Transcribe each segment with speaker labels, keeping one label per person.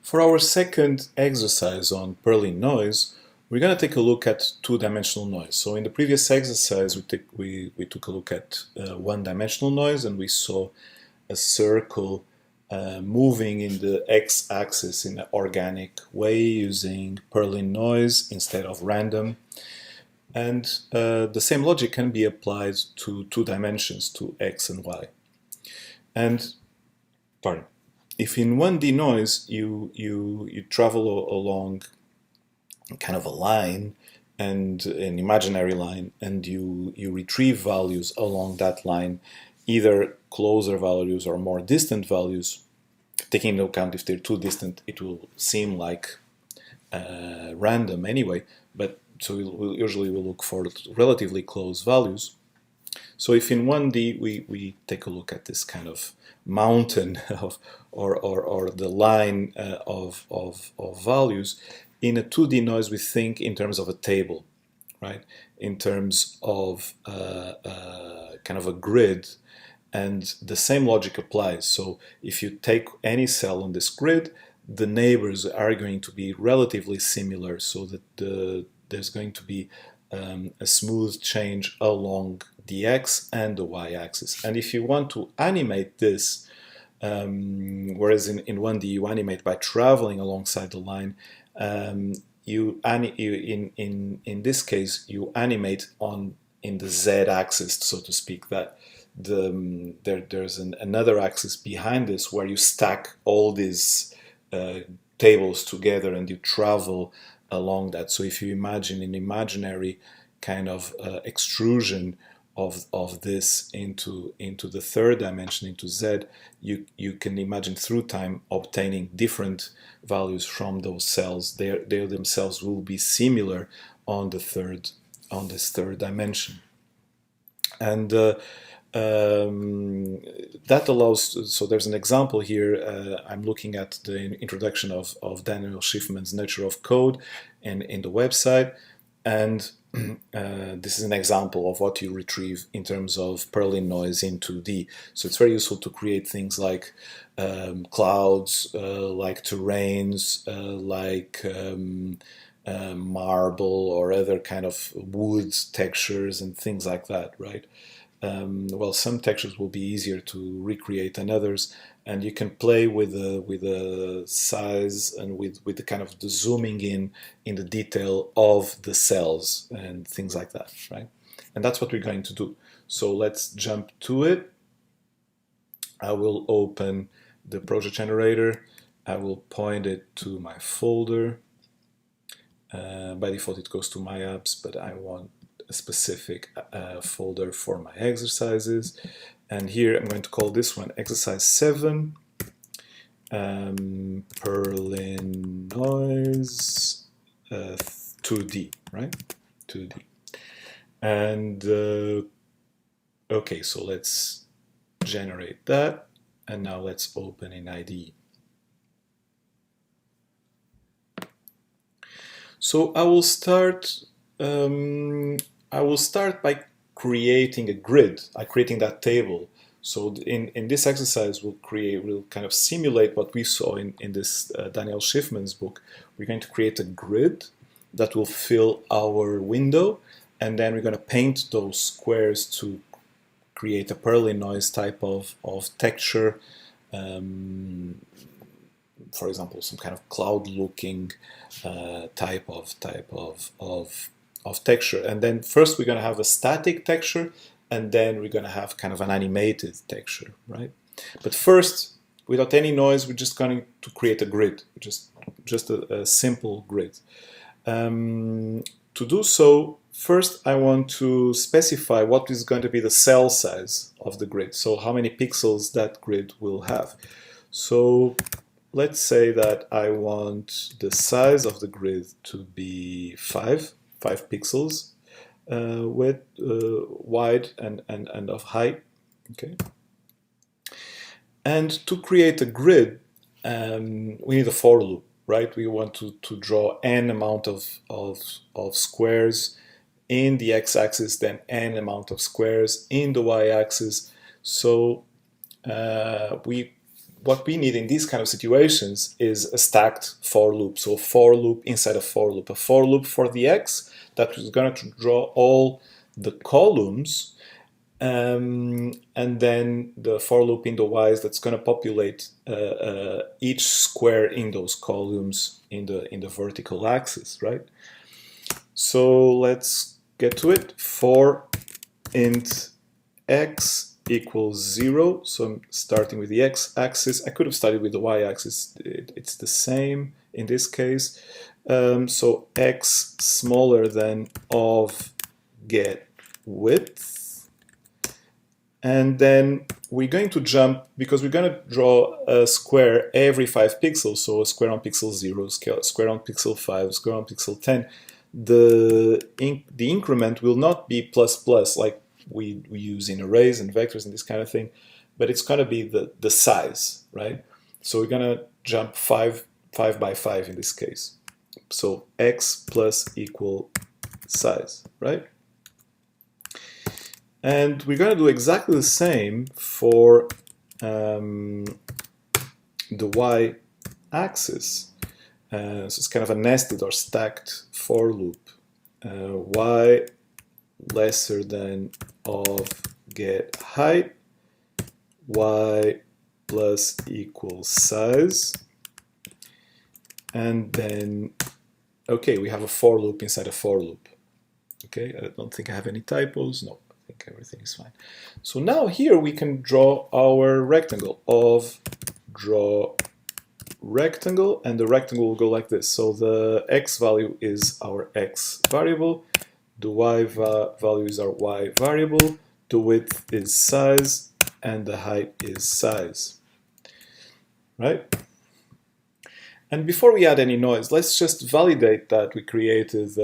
Speaker 1: For our second exercise on PerlinNoise, we're going to take a look at two-dimensional noise. So in the previous exercise, we took a look at one-dimensional noise, and we saw a circle moving in the x-axis in an organic way using PerlinNoise instead of random. And the same logic can be applied to two dimensions, to x and y. And, pardon. If in 1D noise you travel along kind of a line, and an imaginary line, and you retrieve values along that line, either closer values or more distant values, taking into account if they're too distant, it will seem like random anyway, but so we'll usually look for relatively close values. So if in 1D we take a look at this kind of mountain of or the line of values, in a 2D noise we think in terms of a table, right? In terms of kind of a grid, and the same logic applies. So if you take any cell on this grid, the neighbors are going to be relatively similar, so that there's going to be a smooth change along the x and the y-axis. And if you want to animate this, whereas in 1D you animate by traveling alongside the line, in this case you animate in the z-axis, so to speak. That there's another axis behind this where you stack all these tables together and you travel along that. So if you imagine an imaginary kind of extrusion of this into the third dimension, into z, you can imagine through time obtaining different values from those cells. They themselves will be similar on this third dimension, and that allows. So there's an example here. I'm looking at the introduction of Daniel Schiffman's Nature of Code in the website, and this is an example of what you retrieve in terms of PerlinNoise in 2D. So it's very useful to create things like clouds, like terrains, like marble or other kind of wood textures and things like that, right? Well, some textures will be easier to recreate than others, and you can play with the size and with the kind of the zooming in the detail of the cells and things like that, right? And that's what we're going to do. So let's jump to it. I will open the project generator. I will point it to my folder. By default it goes to my apps, but I want a specific folder for my exercises, and here I'm going to call this one exercise 7, PerlinNoise 2D, right? 2D. And okay, so let's generate that, and now let's open in IDE. So I will start by creating a grid, creating that table. So in this exercise, we'll kind of simulate what we saw in this Daniel Schiffman's book. We're going to create a grid that will fill our window, and then we're going to paint those squares to create a PerlinNoise type of texture. For example, some kind of cloud-looking type of texture. And then first we're going to have a static texture, and then we're going to have kind of an animated texture, right? But first, without any noise, we're just going to create a grid, just a simple grid. To do so, first I want to specify what is going to be the cell size of the grid, so how many pixels that grid will have. So let's say that I want the size of the grid to be 5 pixels wide and of height. Okay. And to create a grid, we need a for loop, right? We want to draw n amount of squares in the x-axis, then n amount of squares in the y-axis. So we what we need in these kind of situations is a stacked for loop. So a for loop inside a for loop. A for loop for the x that is going to draw all the columns, and then the for loop in the y's that's going to populate each square in those columns in the vertical axis, right? So let's get to it. For int x equals 0, so I'm starting with the x-axis. I could have started with the y-axis, it's the same in this case. So x smaller than of get width, and then we're going to jump, because we're going to draw a square every 5 pixels, so a square on pixel 0, square on pixel 5, square on pixel 10. The increment will not be plus plus like we use in arrays and vectors and this kind of thing, but it's going to be the size, right? So we're going to jump 5 by 5 in this case. So x plus equal size, right? And we're going to do exactly the same for the y-axis. So it's kind of a nested or stacked for loop. Y lesser than of get height, y plus equals size, and then, okay, we have a for loop inside a for loop. Okay, I don't think I have any typos. No, I think everything is fine. So now here we can draw our rectangle of draw rectangle, and the rectangle will go like this. So the x value is our x variable, the y value is our y variable, the width is size, and the height is size, right? And before we add any noise, let's just validate that we created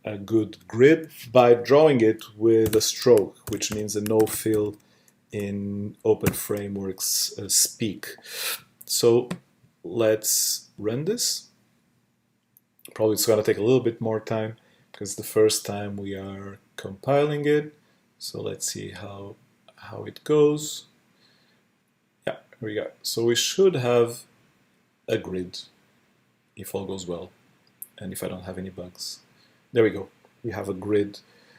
Speaker 1: a good grid by drawing it with a stroke, which means a no-fill in openFrameworks speak. So let's run this. Probably it's going to take a little bit more time because the first time we are compiling it. So let's see how it goes. Yeah, here we go. So we should have a grid if all goes well and if I don't have any bugs. There we go. We have a grid.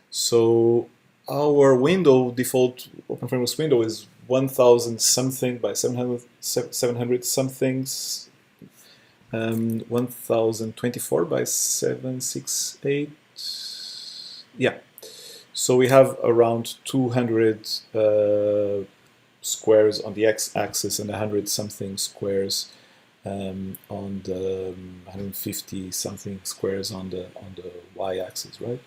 Speaker 1: So our window, default openFrameworks window, is 1000 something by 700 somethings, 1024 by 768. Yeah. So we have around 200 squares on the x-axis and 100 something squares on the 150 something squares on the y-axis, right?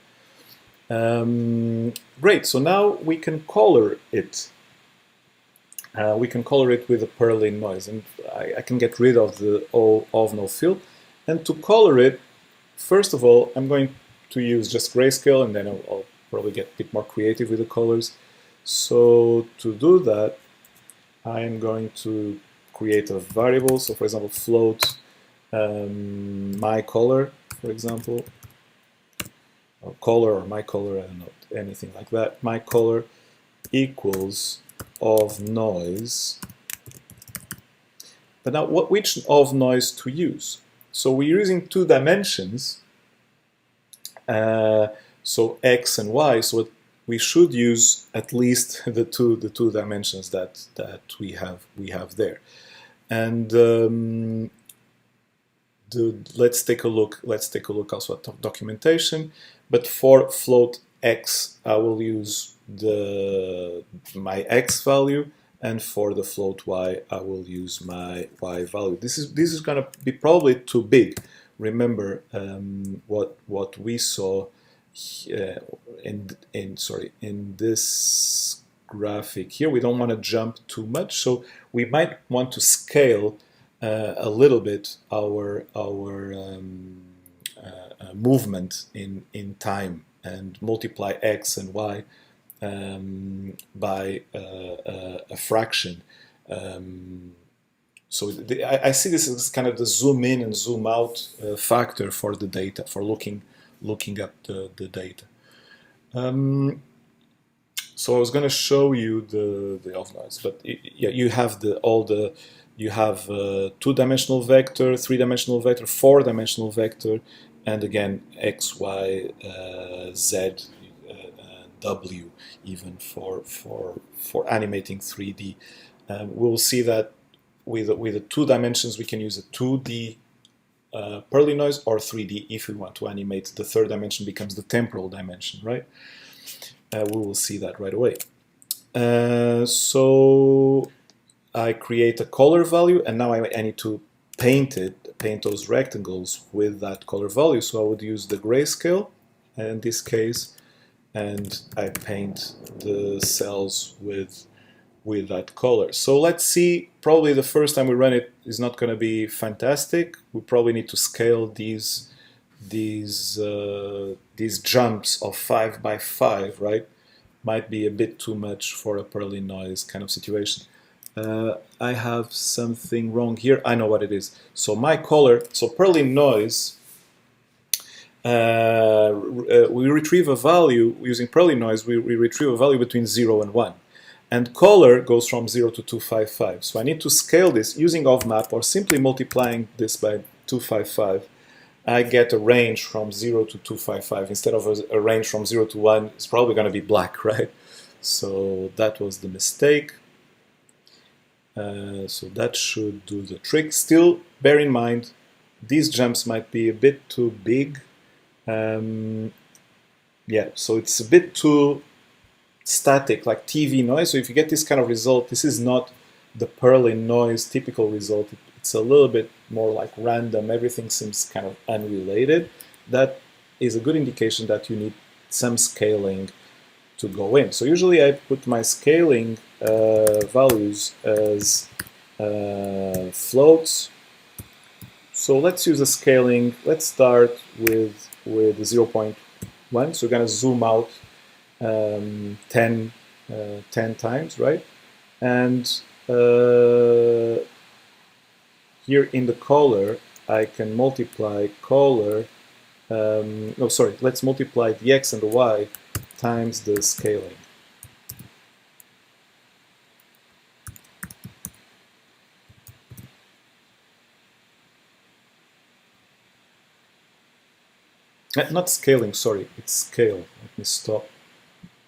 Speaker 1: Great. So now we can color it. We can color it with a PerlinNoise, and I can get rid of the of no fill. And to color it, first of all, I'm going to use just grayscale, and then I'll probably get a bit more creative with the colors. So to do that, I'm going to create a variable. So for example, float my color, for example, or color or my color, I don't know, anything like that. My color equals of noise. But now which of noise to use? So we're using 2 dimensions, so x and y, so we should use at least the two dimensions that we have there. And let's take a look also at documentation. But for float x, I will use my x value, and for the float y, I will use my y value. This is going to be probably too big. Remember what we saw in this graphic here. We don't want to jump too much, so we might want to scale a little bit our movement in time and multiply x and y by a fraction. So I see this as kind of the zoom in and zoom out factor for the data, for looking up the data. So I was going to show you the off noise, but yeah, you have all the you have a two-dimensional vector, three-dimensional vector, four-dimensional vector, and again x, y, z, w, even for animating 3D. We'll see that with the two dimensions we can use a 2D PerlinNoise or 3D if we want to animate. The third dimension becomes the temporal dimension, right? We will see that right away. So I create a color value, and now I need to paint those rectangles with that color value. So I would use the grayscale in this case, and I paint the cells with that color. So let's see, probably the first time we run it is not going to be fantastic. We probably need to scale these jumps of 5 by 5, right? Might be a bit too much for a PerlinNoise kind of situation. I have something wrong here. I know what it is. So my color, so PerlinNoise, we retrieve a value using PerlinNoise. We retrieve a value between 0 and 1. And color goes from 0 to 255. So I need to scale this using OVMap or simply multiplying this by 255. I get a range from 0 to 255. Instead of a range from 0 to 1, it's probably going to be black, right? So that was the mistake. So that should do the trick. Still, bear in mind, these jumps might be a bit too big. Yeah, so it's a bit too static, like TV noise. So if you get this kind of result, this is not the PerlinNoise typical result. It's a little bit more like random. Everything seems kind of unrelated. That is a good indication that you need some scaling to go in. So usually I put my scaling values as floats. So let's use a scaling. Let's start with 0.1. So we're going to zoom out 10 times, right? And here in the color, I can multiply color. No, sorry. Let's multiply the x and the y times the scaling. Not scaling, sorry, it's scale. Let me stop.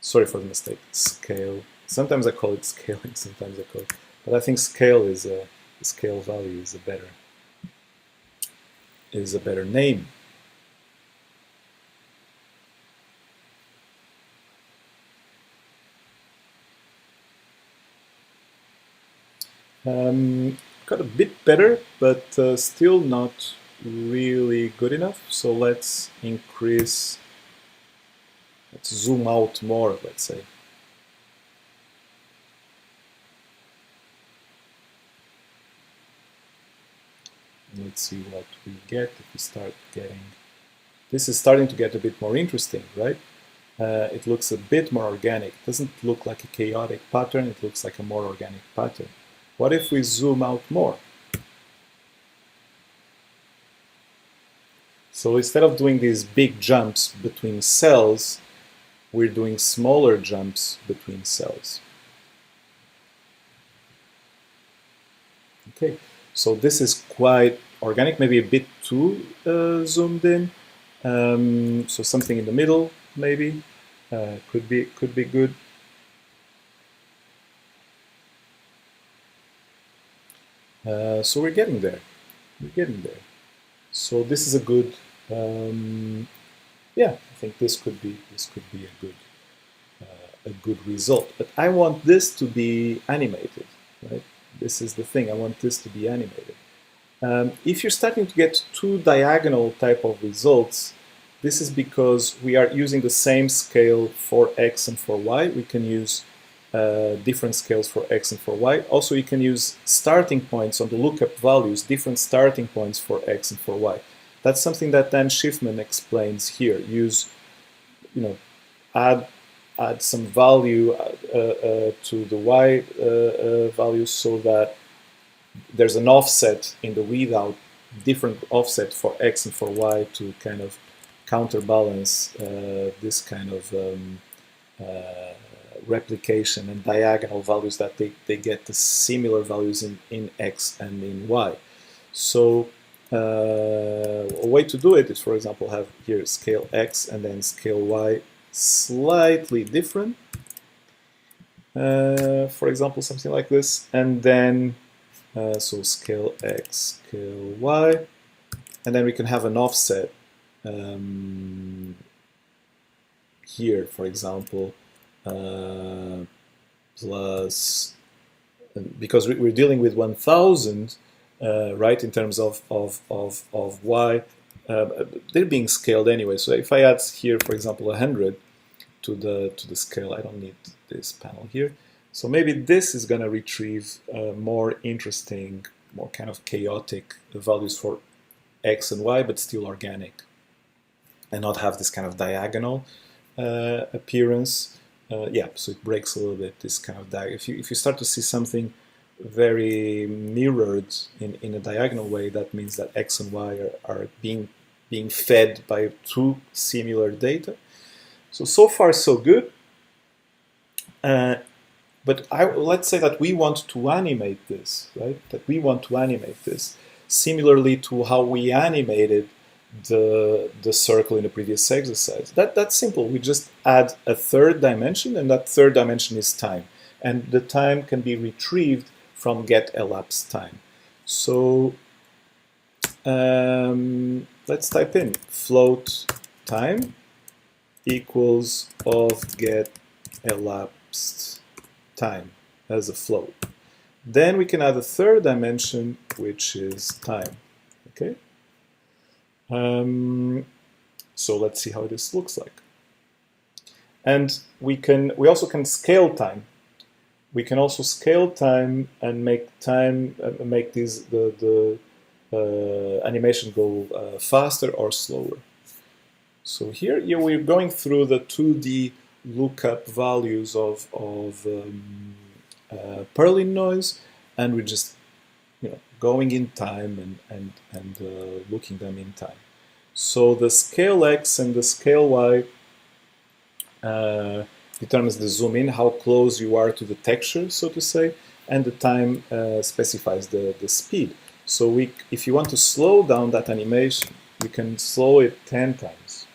Speaker 1: Sorry for the mistake. Scale. Sometimes I call it scaling, sometimes I call it. But I think scale is the scale value is a better name. Got a bit better, but still not really good enough. So let's increase, let's zoom out more, let's say. Let's see what we get if we start getting, this is starting to get a bit more interesting, right? It looks a bit more organic. It doesn't look like a chaotic pattern, it looks like a more organic pattern. What if we zoom out more? So instead of doing these big jumps between cells, we're doing smaller jumps between cells. Okay, so this is quite organic, maybe a bit too zoomed in. So something in the middle, maybe, could be good. So we're getting there. We're getting there. So this is a good. Yeah, I think this could be a good result. But I want this to be animated, right? This is the thing. I want this to be animated. If you're starting to get two diagonal type of results, this is because we are using the same scale for x and for y. We can use different scales for x and for y. Also, you can use starting points on the lookup values, different starting points for x and for y. That's something that Dan Schiffman explains here. Use, add some value to the y value so that there's an offset in the readout, different offset for x and for y to kind of counterbalance this kind of replication and diagonal values that they get the similar values in X and in Y. So a way to do it is, for example, have here scale X and then scale Y slightly different. For example, something like this, and then so scale X, scale Y, and then we can have an offset here, for example, plus, because we're dealing with 1000, right, in terms of Y, they're being scaled anyway. So if I add here, for example, 100 to the scale, I don't need this panel here. So maybe this is going to retrieve more interesting, more kind of chaotic values for X and Y, but still organic, and not have this kind of diagonal appearance. Yeah, so it breaks a little bit this kind of diagonal. If you start to see something very mirrored in a diagonal way, that means that X and Y are being fed by two similar data. So far so good. But let's say that we want to animate this, right? That we want to animate this similarly to how we animated the circle in the previous exercise. That's simple. We just add a third dimension, and that third dimension is time. And the time can be retrieved from get elapsed time. So let's type in float time equals of get elapsed time as a float. Then we can add a third dimension, which is time. Okay. So let's see how this looks like. And we also can scale time. We can also scale time and make time make the animation go faster or slower. So here we're going through the 2D lookup values of PerlinNoise, and we're just going in time and looking them in time. So the scale X and the scale Y determines the zoom in, how close you are to the texture, so to say, and the time specifies the speed. So if you want to slow down that animation, you can slow it 10 times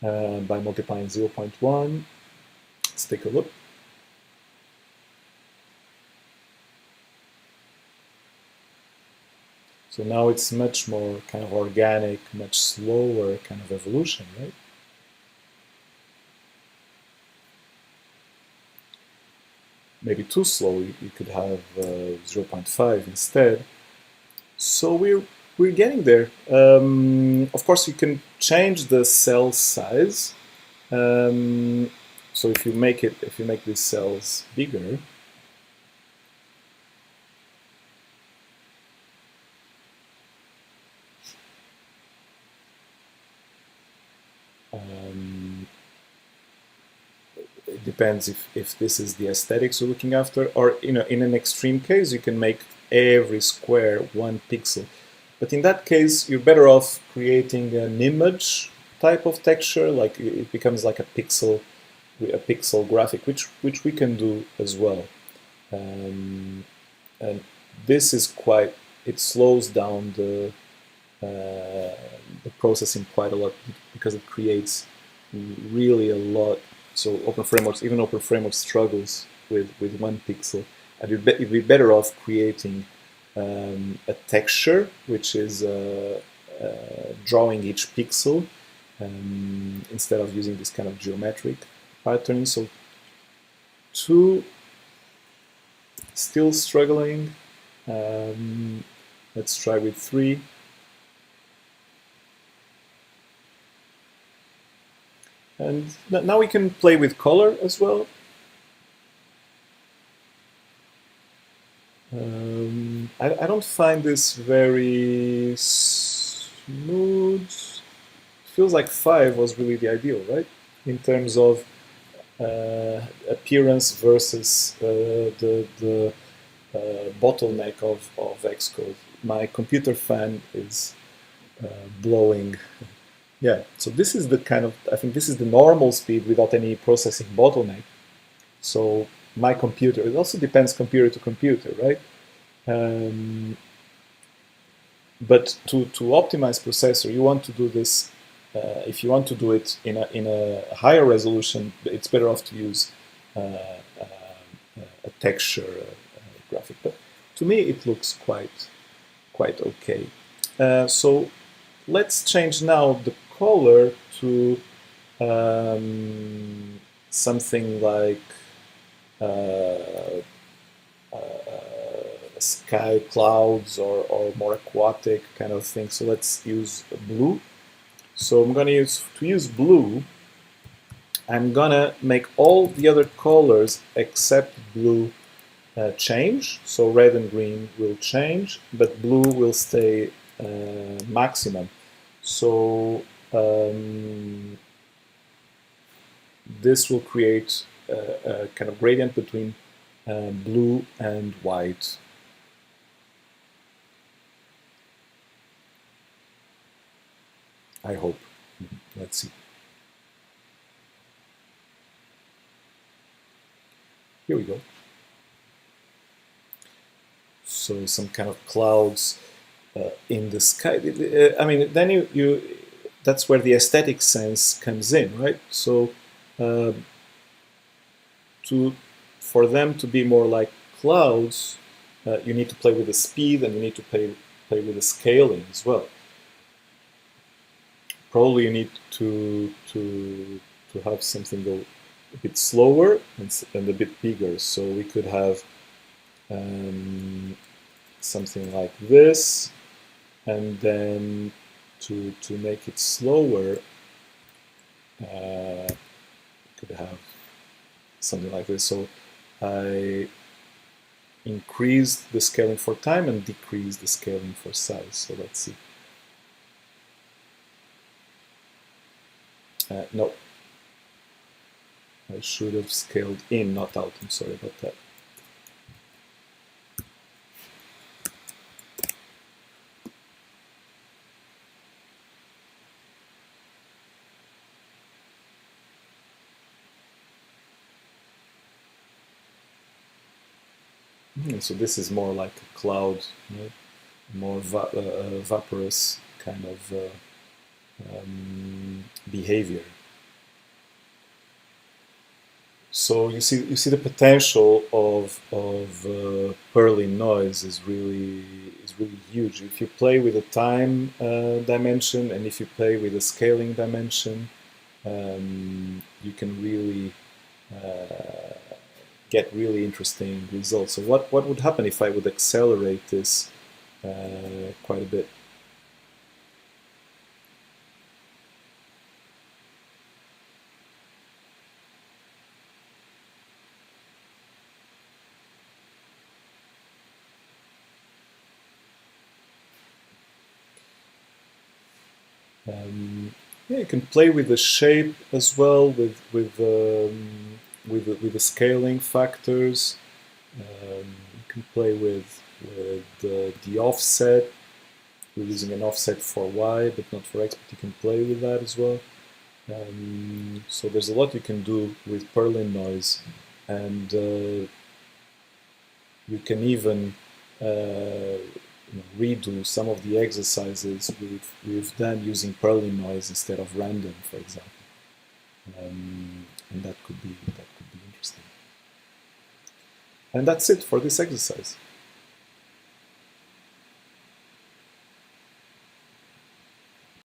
Speaker 1: by multiplying 0.1. Let's take a look. So now it's much more kind of organic, much slower kind of evolution, right? Maybe too slow, you could have 0.5 instead. So we're getting there. Of course, you can change the cell size. So if you make these cells bigger, it depends if this is the aesthetics you're looking after, or in an extreme case, you can make every square 1 pixel. But in that case, you're better off creating an image type of texture, like it becomes like a pixel graphic, which we can do as well. And this is it slows down the processing quite a lot, because it creates really a lot. So even openFrameworks struggles with 1 pixel, and you'd be better off creating a texture, which is drawing each pixel instead of using this kind of geometric pattern. So 2, still struggling. Let's try with 3. And now we can play with color as well. I don't find this very smooth. It feels like 5 was really the ideal, right? In terms of appearance versus the bottleneck of Xcode. My computer fan is blowing Yeah, so this is the kind of, I think this is the normal speed without any processing bottleneck. So my computer, it also depends computer to computer, right? Um, but to optimize processor, you want to do this, if you want to do it in a higher resolution, it's better off to use a texture graphic. But to me, it looks quite okay. So let's change now the color to something like uh, sky clouds or more aquatic kind of thing. So let's use blue. So I'm going to use blue. I'm gonna make all the other colors except blue change. So red and green will change, but blue will stay maximum. So this will create a kind of gradient between blue and white. I hope. Let's see. Here we go. So some kind of clouds in the sky. I mean, then you that's where the aesthetic sense comes in, right? So for them to be more like clouds, you need to play with the speed and you need to play with the scaling as well. Probably you need to have something go a bit slower and a bit bigger. So we could have something like this, and then to make it slower, could have something like this. So I increase the scaling for time and decrease the scaling for size. So let's see. No, I should have scaled in, not out. I'm sorry about that. So this is more like a cloud, you know, more vaporous kind of behavior. So you see the potential of PerlinNoise is really huge. If you play with the time dimension and if you play with the scaling dimension, you can really get really interesting results. So what would happen if I would accelerate this quite a bit? Yeah, you can play with the shape as well, with the scaling factors. You can play with the offset. We're using an offset for Y, but not for X, but you can play with that as well. So there's a lot you can do with PerlinNoise, and you can even redo some of the exercises we've done using PerlinNoise instead of random, for example, and that could be interesting. And that's it for this exercise.